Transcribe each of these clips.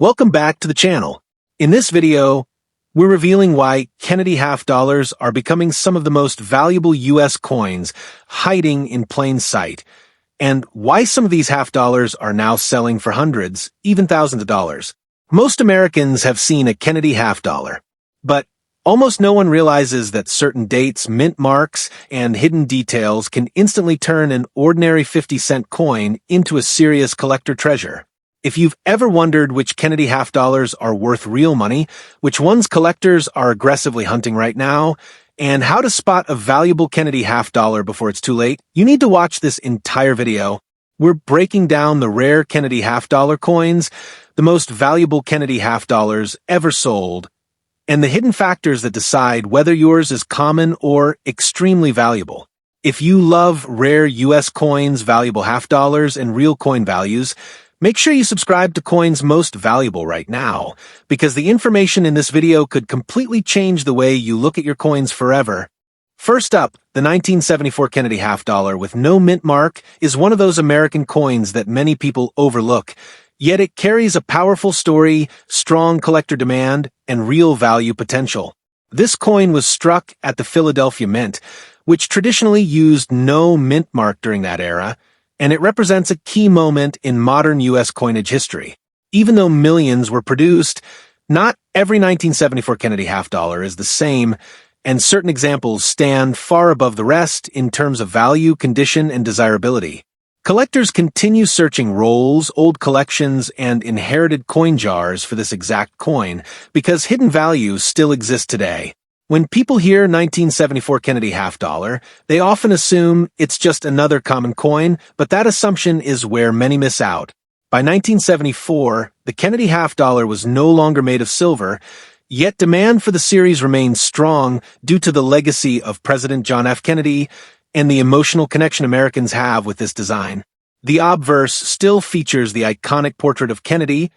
Welcome back to the channel. In this video, we're revealing why Kennedy half dollars are becoming some of the most valuable US coins, hiding in plain sight, and why some of these half dollars are now selling for hundreds, even thousands of dollars. Most Americans have seen a Kennedy half dollar, but almost no one realizes that certain dates, mint marks, and hidden details can instantly turn an ordinary 50-cent coin into a serious collector treasure. If you've ever wondered which Kennedy half dollars are worth real money, which ones collectors are aggressively hunting right now, and how to spot a valuable Kennedy half dollar before it's too late, you need to watch this entire video. We're breaking down the rare Kennedy half dollar coins, the most valuable Kennedy half dollars ever sold, and the hidden factors that decide whether yours is common or extremely valuable. If you love rare US coins, valuable half dollars, and real coin values, make sure you subscribe to Coins Most Valuable right now, because the information in this video could completely change the way you look at your coins forever. First up, the 1974 Kennedy half dollar with no mint mark is one of those American coins that many people overlook, yet it carries a powerful story, strong collector demand, and real value potential. This coin was struck at the Philadelphia Mint, which traditionally used no mint mark during that era, and it represents a key moment in modern U.S. coinage history. Even though millions were produced, not every 1974 Kennedy half dollar is the same, and certain examples stand far above the rest in terms of value, condition, and desirability. Collectors continue searching rolls, old collections, and inherited coin jars for this exact coin, because hidden values still exist today. When people hear 1974 Kennedy half dollar, they often assume it's just another common coin, but that assumption is where many miss out. By 1974, the Kennedy half dollar was no longer made of silver, yet demand for the series remained strong due to the legacy of President John F. Kennedy and the emotional connection Americans have with this design. The obverse still features the iconic portrait of Kennedy,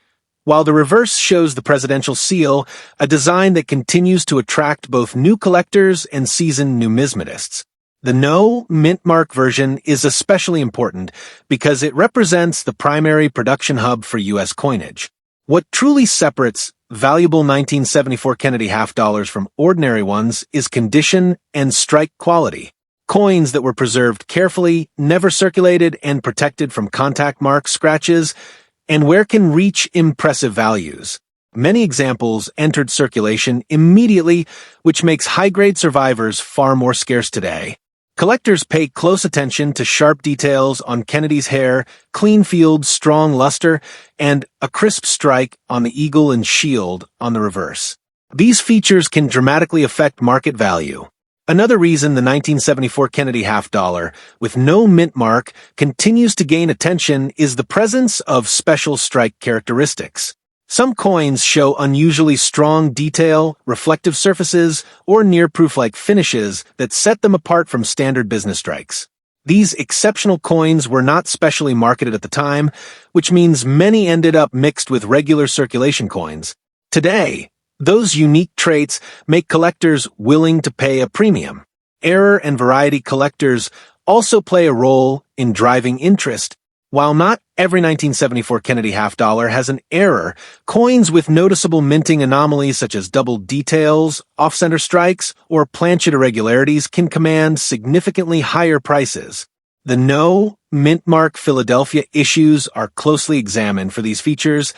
while the reverse shows the presidential seal, a design that continues to attract both new collectors and seasoned numismatists. The no mint mark version is especially important because it represents the primary production hub for U.S. coinage. What truly separates valuable 1974 Kennedy half dollars from ordinary ones is condition and strike quality. Coins that were preserved carefully, never circulated, and protected from contact marks, scratches, and where can reach impressive values. Many examples entered circulation immediately, which makes high-grade survivors far more scarce today. Collectors pay close attention to sharp details on Kennedy's hair, clean field, strong luster, and a crisp strike on the eagle and shield on the reverse. These features can dramatically affect market value. Another reason the 1974 Kennedy half dollar, with no mint mark, continues to gain attention is the presence of special strike characteristics. Some coins show unusually strong detail, reflective surfaces, or near-proof-like finishes that set them apart from standard business strikes. These exceptional coins were not specially marketed at the time, which means many ended up mixed with regular circulation coins. Today, those unique traits make collectors willing to pay a premium. Error and variety collectors also play a role in driving interest. While not every 1974 Kennedy half dollar has an error, coins with noticeable minting anomalies such as double details, off-center strikes, or planchet irregularities can command significantly higher prices. The no mint mark Philadelphia issues are closely examined for these features,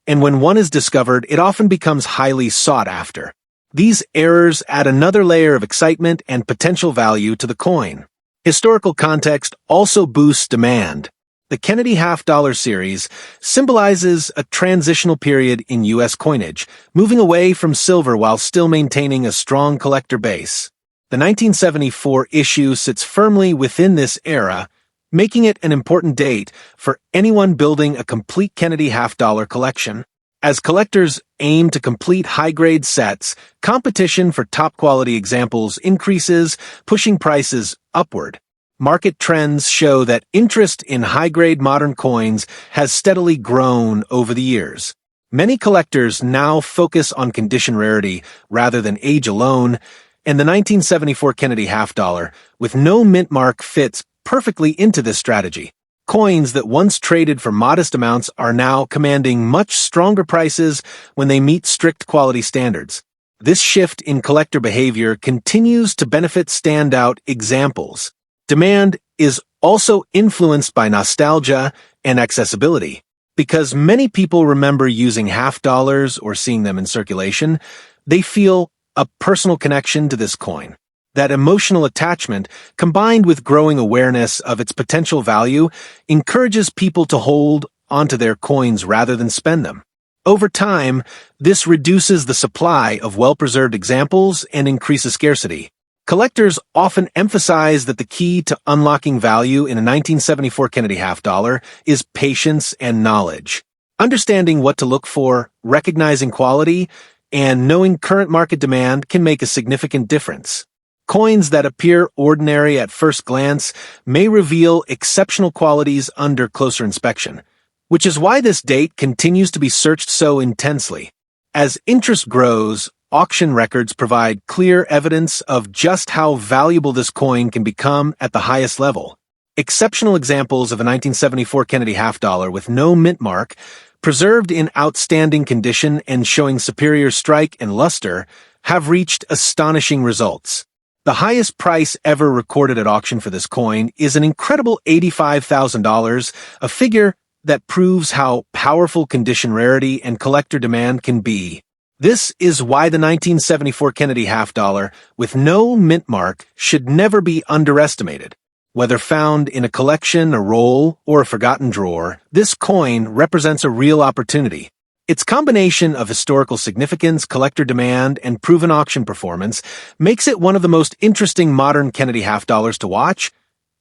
and when one is discovered, it often becomes highly sought after. These errors add another layer of excitement and potential value to the coin. Historical context also boosts demand. The Kennedy half dollar series symbolizes a transitional period in U.S. coinage, moving away from silver while still maintaining a strong collector base. The 1974 issue sits firmly within this era, making it an important date for anyone building a complete Kennedy half dollar collection. As collectors aim to complete high-grade sets, competition for top-quality examples increases, pushing prices upward. Market trends show that interest in high-grade modern coins has steadily grown over the years. Many collectors now focus on condition rarity rather than age alone, and the 1974 Kennedy half dollar, with no mint mark, fits perfectly into this strategy. Coins that once traded for modest amounts are now commanding much stronger prices when they meet strict quality standards. This shift in collector behavior continues to benefit standout examples. Demand is also influenced by nostalgia and accessibility. Because many people remember using half dollars or seeing them in circulation, they feel a personal connection to this coin. That emotional attachment, combined with growing awareness of its potential value, encourages people to hold onto their coins rather than spend them. Over time, this reduces the supply of well-preserved examples and increases scarcity. Collectors often emphasize that the key to unlocking value in a 1974 Kennedy half dollar is patience and knowledge. Understanding what to look for, recognizing quality, and knowing current market demand can make a significant difference. Coins that appear ordinary at first glance may reveal exceptional qualities under closer inspection, which is why this date continues to be searched so intensely. As interest grows, auction records provide clear evidence of just how valuable this coin can become at the highest level. Exceptional examples of a 1974 Kennedy half dollar with no mint mark, preserved in outstanding condition and showing superior strike and luster, have reached astonishing results. The highest price ever recorded at auction for this coin is an incredible $85,000, a figure that proves how powerful condition rarity and collector demand can be. This is why the 1974 Kennedy half dollar with no mint mark should never be underestimated. Whether found in a collection, a roll, or a forgotten drawer, this coin represents a real opportunity. Its combination of historical significance, collector demand, and proven auction performance makes it one of the most interesting modern Kennedy half dollars to watch,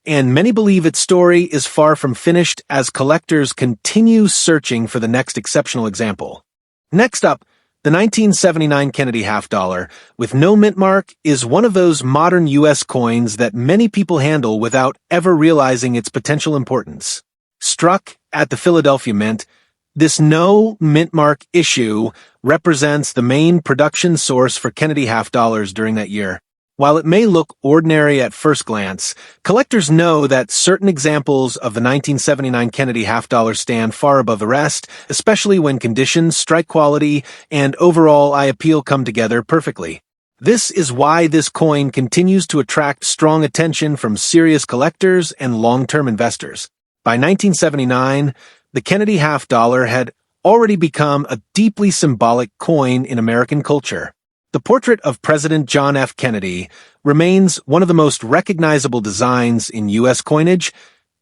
and many believe its story is far from finished as collectors continue searching for the next exceptional example. Next up, the 1979 Kennedy half dollar with no mint mark is one of those modern U.S. coins that many people handle without ever realizing its potential importance. Struck at the Philadelphia Mint, this no mint mark issue represents the main production source for Kennedy half dollars during that year. While it may look ordinary at first glance, collectors know that certain examples of the 1979 Kennedy half dollar stand far above the rest, especially when conditions, strike quality, and overall eye appeal come together perfectly. This is why this coin continues to attract strong attention from serious collectors and long-term investors. By 1979, the Kennedy half dollar had already become a deeply symbolic coin in American culture. The portrait of President John F. Kennedy remains one of the most recognizable designs in U.S. coinage,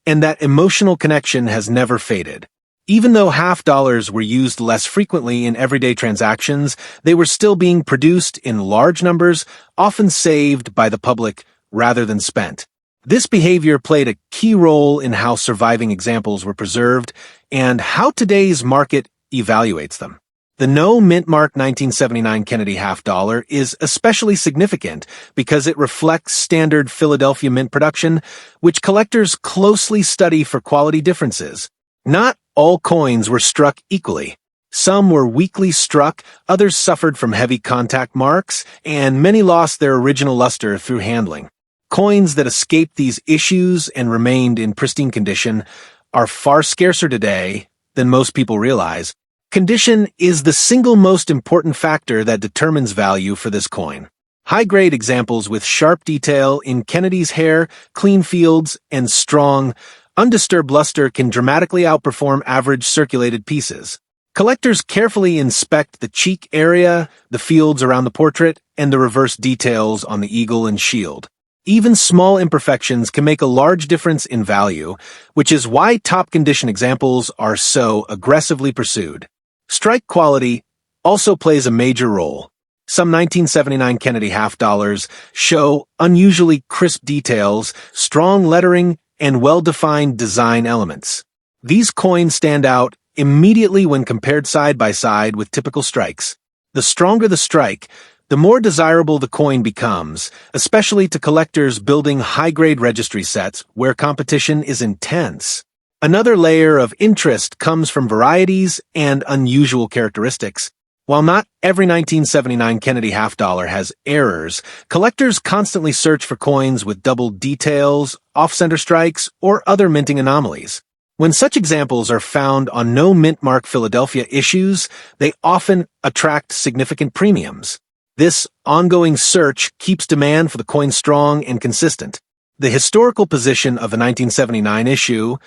and that emotional connection has never faded. Even though half dollars were used less frequently in everyday transactions, they were still being produced in large numbers, often saved by the public rather than spent. This behavior played a key role in how surviving examples were preserved and how today's market evaluates them. The no mint mark 1979 Kennedy half dollar is especially significant because it reflects standard Philadelphia mint production, which collectors closely study for quality differences. Not all coins were struck equally. Some were weakly struck, others suffered from heavy contact marks, and many lost their original luster through handling. Coins that escaped these issues and remained in pristine condition are far scarcer today than most people realize. Condition is the single most important factor that determines value for this coin. High-grade examples with sharp detail in Kennedy's hair, clean fields, and strong, undisturbed luster can dramatically outperform average circulated pieces. Collectors carefully inspect the cheek area, the fields around the portrait, and the reverse details on the eagle and shield. Even small imperfections can make a large difference in value, which is why top-condition examples are so aggressively pursued. Strike quality also plays a major role. Some 1979 Kennedy half dollars show unusually crisp details, strong lettering, and well-defined design elements. These coins stand out immediately when compared side by side with typical strikes. The stronger the strike, the more desirable the coin becomes, especially to collectors building high-grade registry sets where competition is intense. Another layer of interest comes from varieties and unusual characteristics. While not every 1979 Kennedy half dollar has errors, collectors constantly search for coins with double details, off-center strikes, or other minting anomalies. When such examples are found on no mint mark Philadelphia issues, they often attract significant premiums. This ongoing search keeps demand for the coin strong and consistent. The historical position of the 1979 issue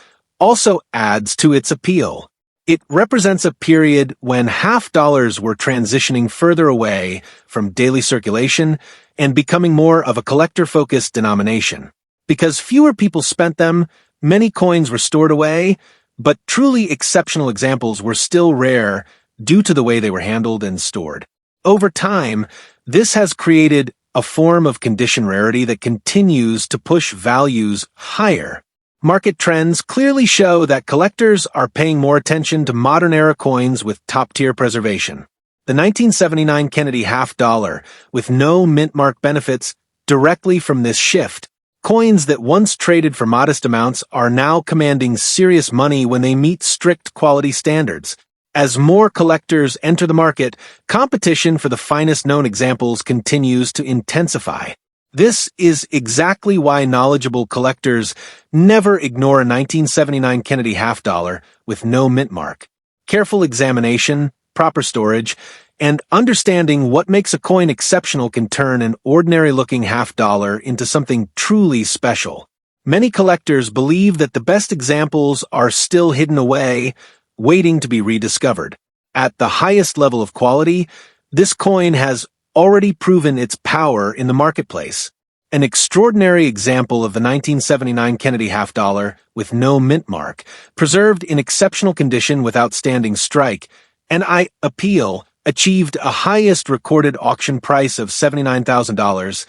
also adds to its appeal. It represents a period when half dollars were transitioning further away from daily circulation and becoming more of a collector-focused denomination. Because fewer people spent them, many coins were stored away, but truly exceptional examples were still rare due to the way they were handled and stored. Over time, this has created a form of condition rarity that continues to push values higher. Market trends clearly show that collectors are paying more attention to modern-era coins with top-tier preservation. The 1979 Kennedy half dollar, with no mint mark, benefits directly from this shift. Coins that once traded for modest amounts are now commanding serious money when they meet strict quality standards. As more collectors enter the market, competition for the finest known examples continues to intensify. This is exactly why knowledgeable collectors never ignore a 1979 Kennedy half dollar with no mint mark. Careful examination, proper storage, and understanding what makes a coin exceptional can turn an ordinary-looking half dollar into something truly special. Many collectors believe that the best examples are still hidden away, waiting to be rediscovered. At the highest level of quality, this coin has already proven its power in the marketplace. An extraordinary example of the 1979 Kennedy half dollar with no mint mark, preserved in exceptional condition with outstanding strike, and I appeal, achieved a highest recorded auction price of $79,000,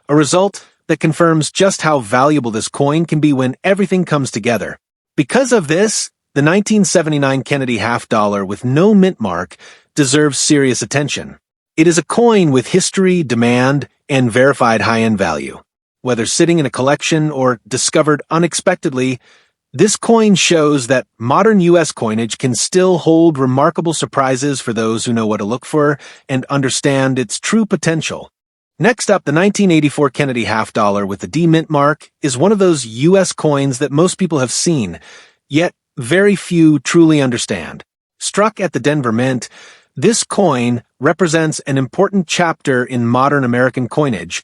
a result that confirms just how valuable this coin can be when everything comes together. Because of this, the 1979 Kennedy half dollar with no mint mark deserves serious attention. It is a coin with history, demand, and verified high-end value. Whether sitting in a collection or discovered unexpectedly, this coin shows that modern U.S. coinage can still hold remarkable surprises for those who know what to look for and understand its true potential. Next up, the 1984 Kennedy half dollar with the D mint mark is one of those U.S. coins that most people have seen, yet very few truly understand. Struck at the Denver Mint, this coin represents an important chapter in modern American coinage,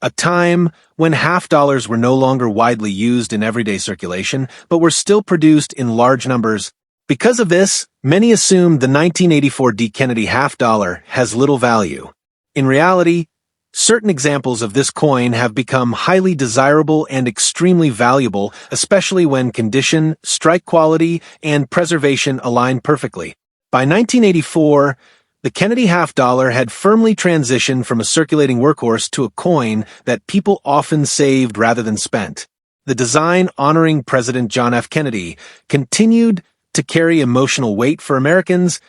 a time when half dollars were no longer widely used in everyday circulation, but were still produced in large numbers. Because of this, many assume the 1984 D Kennedy half dollar has little value. In reality, certain examples of this coin have become highly desirable and extremely valuable, especially when condition, strike quality, and preservation align perfectly. By 1984, the Kennedy half dollar had firmly transitioned from a circulating workhorse to a coin that people often saved rather than spent. The design honoring President John F. Kennedy continued to carry emotional weight for Americans,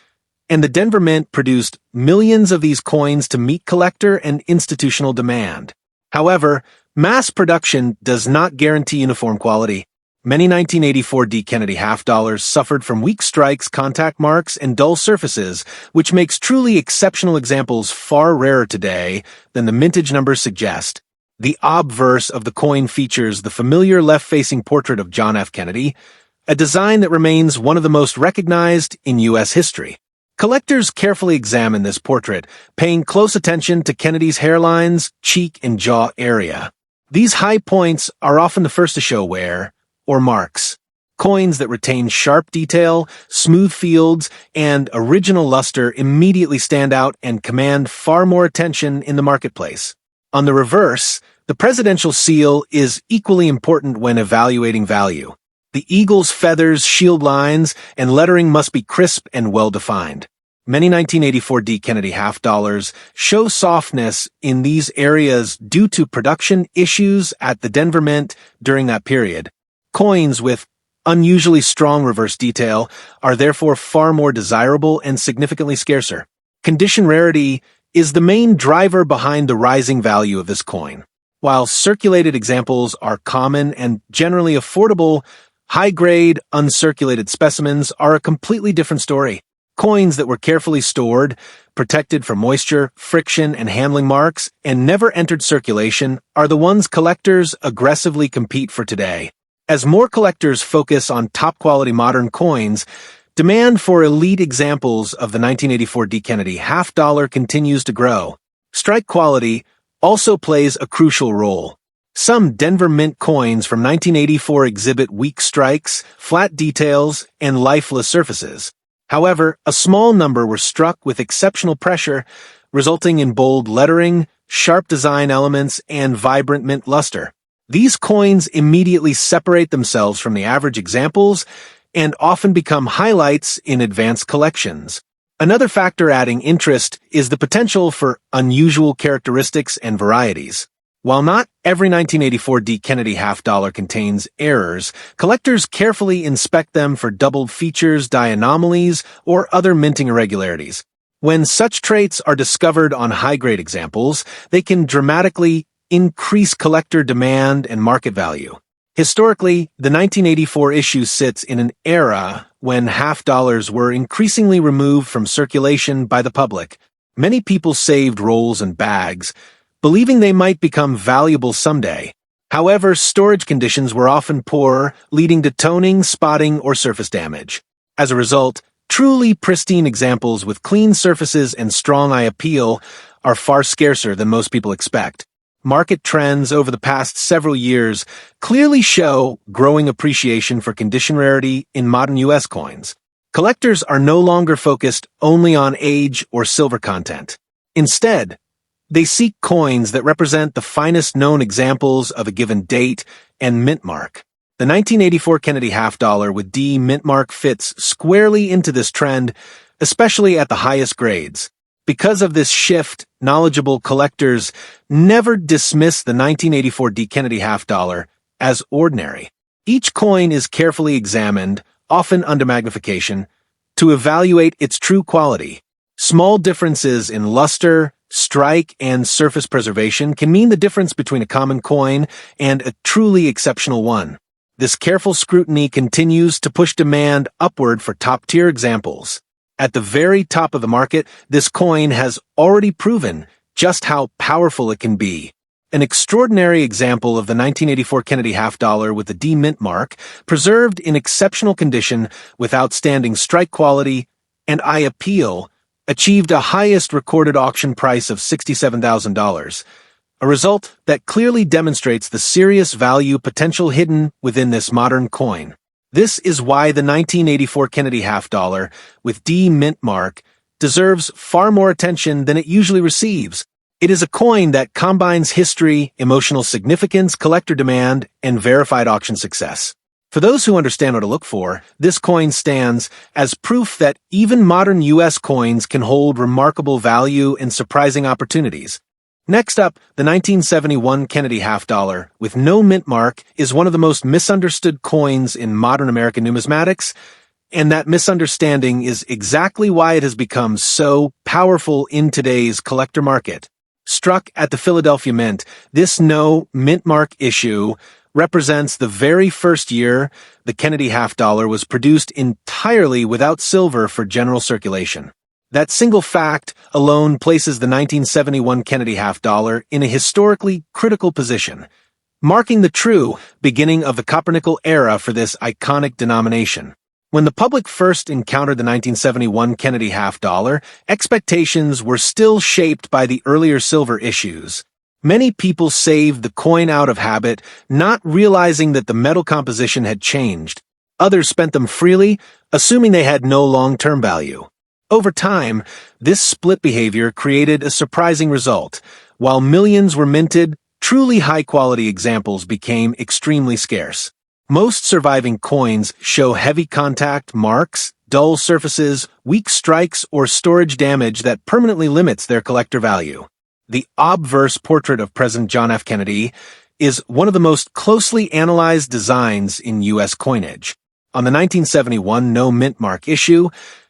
and the Denver Mint produced millions of these coins to meet collector and institutional demand. However, mass production does not guarantee uniform quality. Many 1984 D Kennedy half dollars suffered from weak strikes, contact marks, and dull surfaces, which makes truly exceptional examples far rarer today than the mintage numbers suggest. The obverse of the coin features the familiar left-facing portrait of John F. Kennedy, a design that remains one of the most recognized in U.S. history. Collectors carefully examine this portrait, paying close attention to Kennedy's hairlines, cheek, and jaw area. These high points are often the first to show wear or marks. Coins that retain sharp detail, smooth fields, and original luster immediately stand out and command far more attention in the marketplace. On the reverse, the presidential seal is equally important when evaluating value. The eagle's feathers, shield lines, and lettering must be crisp and well-defined. Many 1984 D Kennedy half dollars show softness in these areas due to production issues at the Denver Mint during that period. Coins with unusually strong reverse detail are therefore far more desirable and significantly scarcer. Condition rarity is the main driver behind the rising value of this coin. While circulated examples are common and generally affordable, high-grade, uncirculated specimens are a completely different story. Coins that were carefully stored, protected from moisture, friction, and handling marks, and never entered circulation are the ones collectors aggressively compete for today. As more collectors focus on top-quality modern coins, demand for elite examples of the 1984 D. Kennedy half dollar continues to grow. Strike quality also plays a crucial role. Some Denver Mint coins from 1984 exhibit weak strikes, flat details, and lifeless surfaces. However, a small number were struck with exceptional pressure, resulting in bold lettering, sharp design elements, and vibrant mint luster. These coins immediately separate themselves from the average examples and often become highlights in advanced collections. Another factor adding interest is the potential for unusual characteristics and varieties. While not every 1984 D. Kennedy half dollar contains errors, collectors carefully inspect them for doubled features, die anomalies, or other minting irregularities. When such traits are discovered on high-grade examples, they can dramatically increase collector demand and market value. Historically, the 1984 issue sits in an era when half dollars were increasingly removed from circulation by the public. Many people saved rolls and bags, believing they might become valuable someday. However, storage conditions were often poor, leading to toning, spotting, or surface damage. As a result, truly pristine examples with clean surfaces and strong eye appeal are far scarcer than most people expect. Market trends over the past several years clearly show growing appreciation for condition rarity in modern U.S. coins. Collectors are no longer focused only on age or silver content. Instead, they seek coins that represent the finest known examples of a given date and mint mark. The 1984 Kennedy half dollar with D mint mark fits squarely into this trend, especially at the highest grades. Because of this shift, knowledgeable collectors never dismiss the 1984 D. Kennedy half dollar as ordinary. Each coin is carefully examined, often under magnification, to evaluate its true quality. Small differences in luster, strike, and surface preservation can mean the difference between a common coin and a truly exceptional one. This careful scrutiny continues to push demand upward for top-tier examples. At the very top of the market, this coin has already proven just how powerful it can be. An extraordinary example of the 1984 Kennedy half dollar with the D mint mark, preserved in exceptional condition with outstanding strike quality and eye appeal, achieved a highest recorded auction price of $67,000, a result that clearly demonstrates the serious value potential hidden within this modern coin. This is why the 1984 Kennedy half dollar with D mint mark deserves far more attention than it usually receives. It is a coin that combines history, emotional significance, collector demand, and verified auction success. For those who understand what to look for, this coin stands as proof that even modern U.S. coins can hold remarkable value and surprising opportunities. Next up, the 1971 Kennedy half dollar with no mint mark is one of the most misunderstood coins in modern American numismatics, and that misunderstanding is exactly why it has become so powerful in today's collector market. Struck at the Philadelphia Mint, this no mint mark issue represents the very first year the Kennedy half dollar was produced entirely without silver for general circulation. That single fact alone places the 1971 Kennedy half dollar in a historically critical position, marking the true beginning of the copper-nickel era for this iconic denomination. When the public first encountered the 1971 Kennedy half dollar, expectations were still shaped by the earlier silver issues. Many people saved the coin out of habit, not realizing that the metal composition had changed. Others spent them freely, assuming they had no long-term value. Over time, this split behavior created a surprising result. While millions were minted, truly high-quality examples became extremely scarce. Most surviving coins show heavy contact marks, dull surfaces, weak strikes, or storage damage that permanently limits their collector value. The obverse portrait of President John F. Kennedy is one of the most closely analyzed designs in U.S. coinage. On the 1971 no mint mark issue,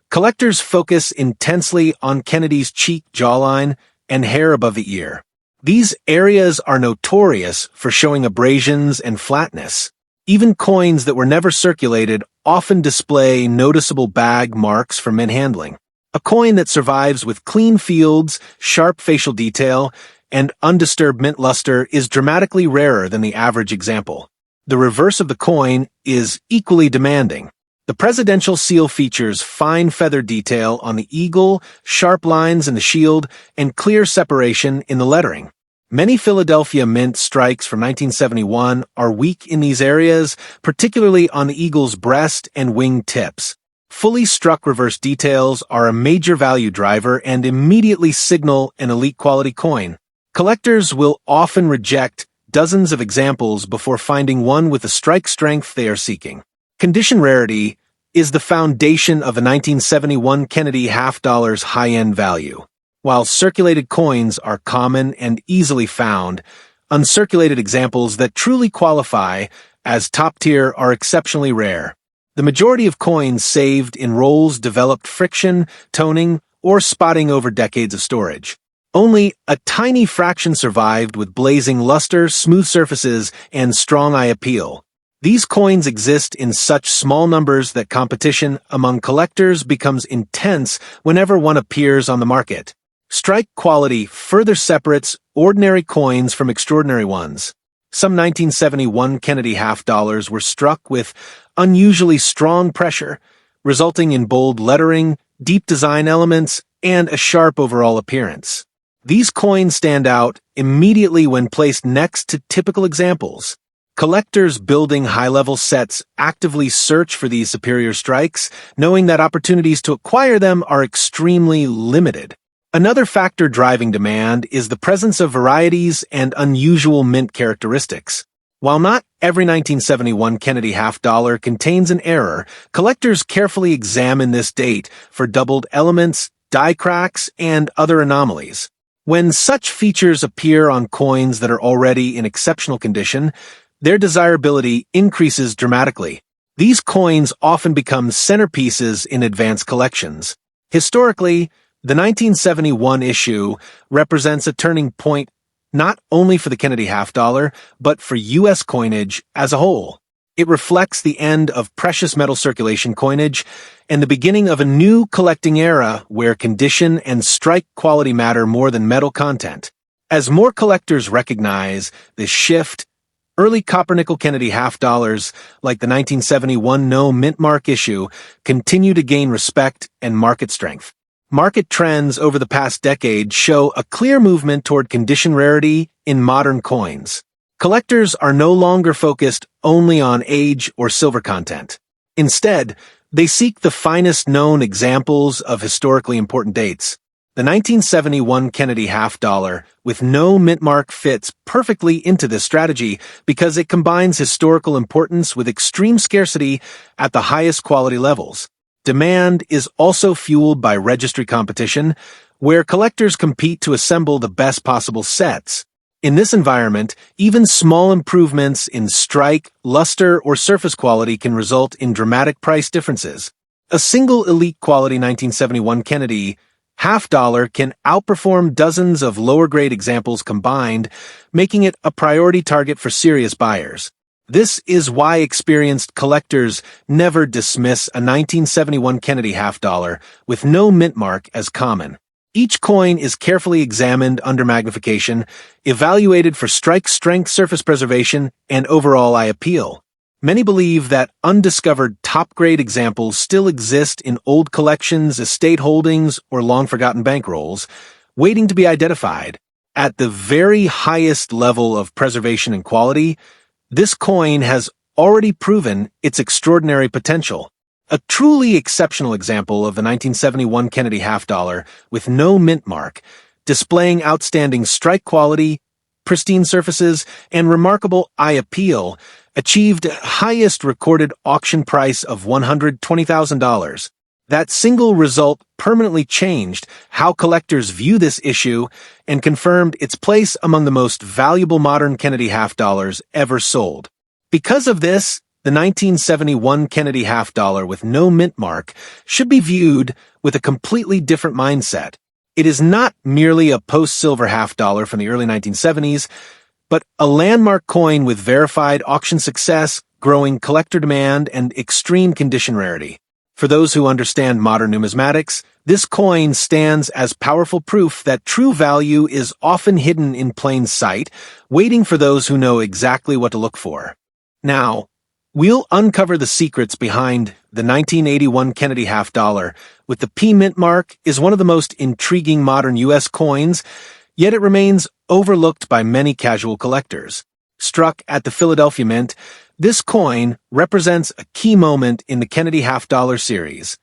collectors focus intensely on Kennedy's cheek jawline and hair above the ear. These areas are notorious for showing abrasions and flatness. Even coins that were never circulated often display noticeable bag marks from mint handling. A coin that survives with clean fields, sharp facial detail, and undisturbed mint luster is dramatically rarer than the average example. The reverse of the coin is equally demanding. The presidential seal features fine feather detail on the eagle, sharp lines in the shield, and clear separation in the lettering. Many Philadelphia Mint strikes from 1971 are weak in these areas, particularly on the eagle's breast and wing tips. Fully struck reverse details are a major value driver and immediately signal an elite quality coin. Collectors will often reject dozens of examples before finding one with the strike strength they are seeking. Condition rarity is the foundation of a 1971 Kennedy half-dollar's high-end value. While circulated coins are common and easily found, uncirculated examples that truly qualify as top-tier are exceptionally rare. The majority of coins saved in rolls developed friction, toning, or spotting over decades of storage. Only a tiny fraction survived with blazing luster, smooth surfaces, and strong eye appeal. These coins exist in such small numbers that competition among collectors becomes intense whenever one appears on the market. Strike quality further separates ordinary coins from extraordinary ones. Some 1971 Kennedy half-dollars were struck with unusually strong pressure, resulting in bold lettering, deep design elements, and a sharp overall appearance. These coins stand out immediately when placed next to typical examples. Collectors building high-level sets actively search for these superior strikes, knowing that opportunities to acquire them are extremely limited. Another factor driving demand is the presence of varieties and unusual mint characteristics. While not every 1971 Kennedy half-dollar contains an error, collectors carefully examine this date for doubled elements, die cracks, and other anomalies. When such features appear on coins that are already in exceptional condition, their desirability increases dramatically. These coins often become centerpieces in advanced collections. Historically, the 1971 issue represents a turning point not only for the Kennedy half-dollar, but for U.S. coinage as a whole. It reflects the end of precious metal circulation coinage and the beginning of a new collecting era where condition and strike quality matter more than metal content. As more collectors recognize this shift, early copper-nickel Kennedy half-dollars, like the 1971 no mint mark issue, continue to gain respect and market strength. Market trends over the past decade show a clear movement toward condition rarity in modern coins. Collectors are no longer focused only on age or silver content. Instead, they seek the finest known examples of historically important dates. The 1971 Kennedy half-dollar with no mint mark fits perfectly into this strategy because it combines historical importance with extreme scarcity at the highest quality levels. Demand is also fueled by registry competition, where collectors compete to assemble the best possible sets. In this environment, even small improvements in strike, luster, or surface quality can result in dramatic price differences. A single elite quality 1971 Kennedy half-dollar can outperform dozens of lower-grade examples combined, making it a priority target for serious buyers. This is why experienced collectors never dismiss a 1971 Kennedy half-dollar with no mint mark as common. Each coin is carefully examined under magnification, evaluated for strike strength, surface preservation, and overall eye appeal. Many believe that undiscovered top-grade examples still exist in old collections, estate holdings, or long-forgotten bankrolls, waiting to be identified. At the very highest level of preservation and quality, this coin has already proven its extraordinary potential. A truly exceptional example of the 1971 Kennedy half-dollar with no mint mark, displaying outstanding strike quality, pristine surfaces, and remarkable eye appeal, achieved highest recorded auction price of $120,000. That single result permanently changed how collectors view this issue and confirmed its place among the most valuable modern Kennedy half-dollars ever sold. Because of this, the 1971 Kennedy half-dollar with no mint mark should be viewed with a completely different mindset. It is not merely a post-silver half-dollar from the early 1970s, but a landmark coin with verified auction success, growing collector demand, and extreme condition rarity. For those who understand modern numismatics, this coin stands as powerful proof that true value is often hidden in plain sight, waiting for those who know exactly what to look for. Now, we'll uncover the secrets behind the 1981 Kennedy half dollar, with the P mint mark is one of the most intriguing modern U.S. coins, yet it remains overlooked by many casual collectors. Struck at the Philadelphia Mint, this coin represents a key moment in the Kennedy half dollar series.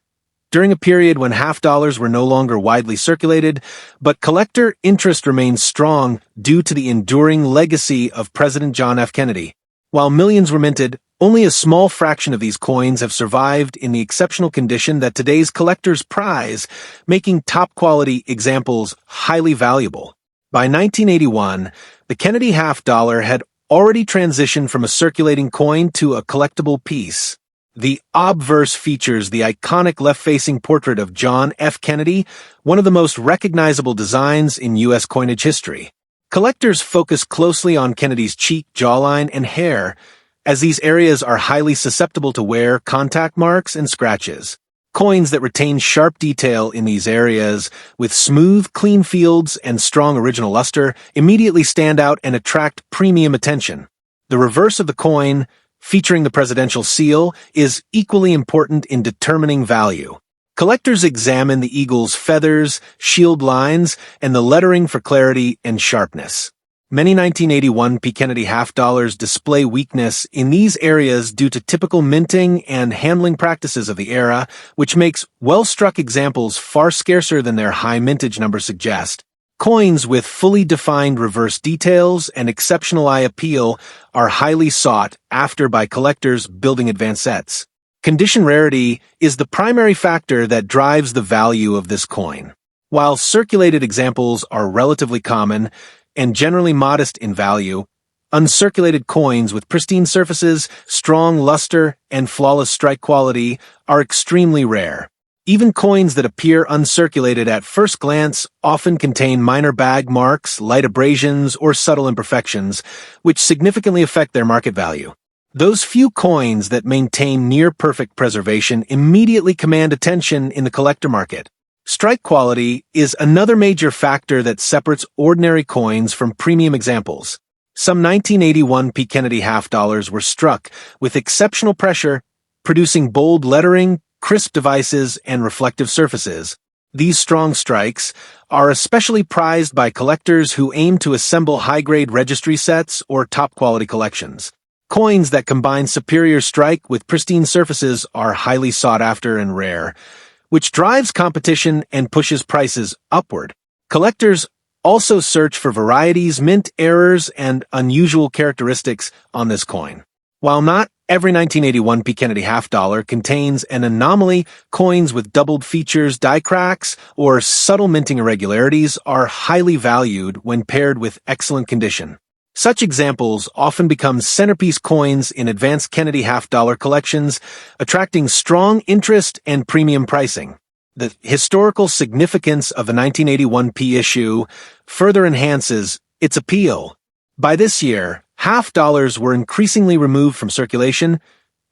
During a period when half dollars were no longer widely circulated, but collector interest remained strong due to the enduring legacy of President John F. Kennedy. While millions were minted, only a small fraction of these coins have survived in the exceptional condition that today's collectors prize, making top-quality examples highly valuable. By 1981, the Kennedy half dollar had already transitioned from a circulating coin to a collectible piece. The obverse features the iconic left-facing portrait of John F. Kennedy, one of the most recognizable designs in U.S. coinage history. Collectors focus closely on Kennedy's cheek, jawline, and hair, as these areas are highly susceptible to wear, contact marks, and scratches. Coins that retain sharp detail in these areas, with smooth, clean fields and strong original luster, immediately stand out and attract premium attention. The reverse of the coin, featuring the presidential seal, is equally important in determining value. Collectors examine the eagle's feathers, shield lines, and the lettering for clarity and sharpness. Many 1981 P. Kennedy half dollars display weakness in these areas due to typical minting and handling practices of the era, which makes well-struck examples far scarcer than their high mintage numbers suggest. Coins with fully defined reverse details and exceptional eye appeal are highly sought after by collectors building advanced sets. Condition rarity is the primary factor that drives the value of this coin. While circulated examples are relatively common and generally modest in value, uncirculated coins with pristine surfaces, strong luster, and flawless strike quality are extremely rare. Even coins that appear uncirculated at first glance often contain minor bag marks, light abrasions, or subtle imperfections, which significantly affect their market value. Those few coins that maintain near-perfect preservation immediately command attention in the collector market. Strike quality is another major factor that separates ordinary coins from premium examples. Some 1981 P. Kennedy half dollars were struck with exceptional pressure, producing bold lettering, crisp devices, and reflective surfaces. These strong strikes are especially prized by collectors who aim to assemble high-grade registry sets or top-quality collections. Coins that combine superior strike with pristine surfaces are highly sought after and rare, which drives competition and pushes prices upward. Collectors also search for varieties, mint errors, and unusual characteristics on this coin. While not every 1981 P. Kennedy half dollar contains an anomaly, coins with doubled features, die cracks, or subtle minting irregularities are highly valued when paired with excellent condition. Such examples often become centerpiece coins in advanced Kennedy half dollar collections, attracting strong interest and premium pricing. The historical significance of the 1981 P issue further enhances its appeal. By this year, half dollars were increasingly removed from circulation,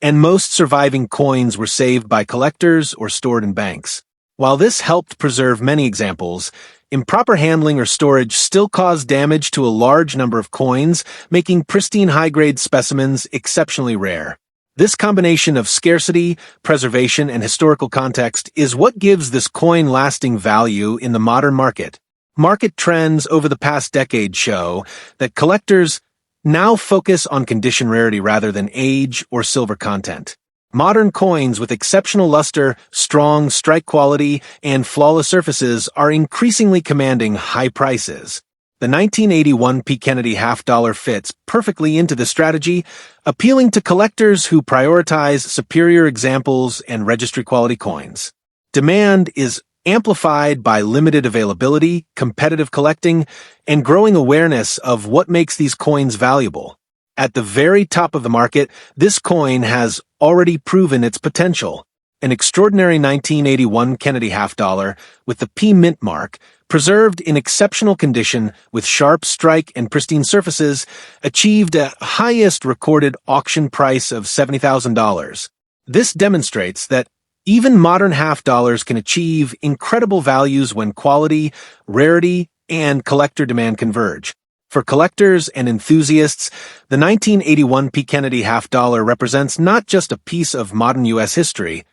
and most surviving coins were saved by collectors or stored in banks. While this helped preserve many examples, improper handling or storage still caused damage to a large number of coins, making pristine high-grade specimens exceptionally rare. This combination of scarcity, preservation, and historical context is what gives this coin lasting value in the modern market. Market trends over the past decade show that collectors now focus on condition rarity rather than age or silver content. Modern coins with exceptional luster, strong strike quality, and flawless surfaces are increasingly commanding high prices. The 1981 P. Kennedy half dollar fits perfectly into the strategy, appealing to collectors who prioritize superior examples and registry quality coins. Demand is amplified by limited availability, competitive collecting, and growing awareness of what makes these coins valuable. At the very top of the market, this coin has already proven its potential. An extraordinary 1981 Kennedy half dollar with the P mint mark, preserved in exceptional condition with sharp strike and pristine surfaces, achieved a highest recorded auction price of $70,000. This demonstrates that even modern half dollars can achieve incredible values when quality, rarity, and collector demand converge. For collectors and enthusiasts, the 1981 P. Kennedy half-dollar represents not just a piece of modern U.S. history,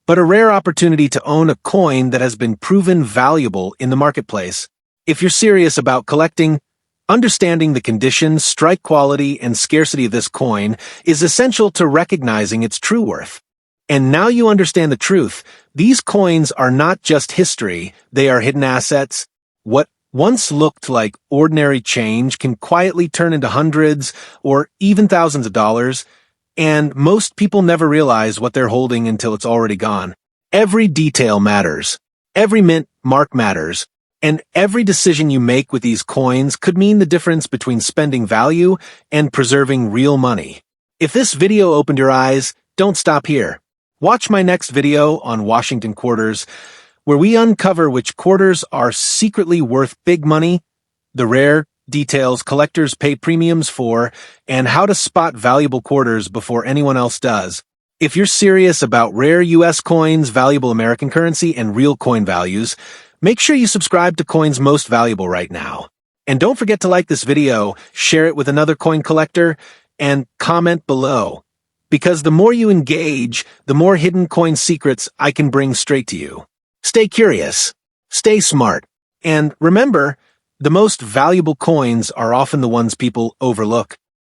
but a rare opportunity to own a coin that has been proven valuable in the marketplace. If you're serious about collecting, understanding the condition, strike quality, and scarcity of this coin is essential to recognizing its true worth. And now you understand the truth. These coins are not just history, they are hidden assets. What once looked like ordinary change can quietly turn into hundreds or even thousands of dollars, and most people never realize what they're holding until it's already gone. Every detail matters. Every mint mark matters. And every decision you make with these coins could mean the difference between spending value and preserving real money. If this video opened your eyes, don't stop here. Watch my next video on Washington quarters, where we uncover which quarters are secretly worth big money, the rare details collectors pay premiums for, and how to spot valuable quarters before anyone else does. If you're serious about rare U.S. coins, valuable American currency, and real coin values, make sure you subscribe to Coins Most Valuable right now. And don't forget to like this video, share it with another coin collector, and comment below. Because the more you engage, the more hidden coin secrets I can bring straight to you. Stay curious, stay smart, and remember, the most valuable coins are often the ones people overlook.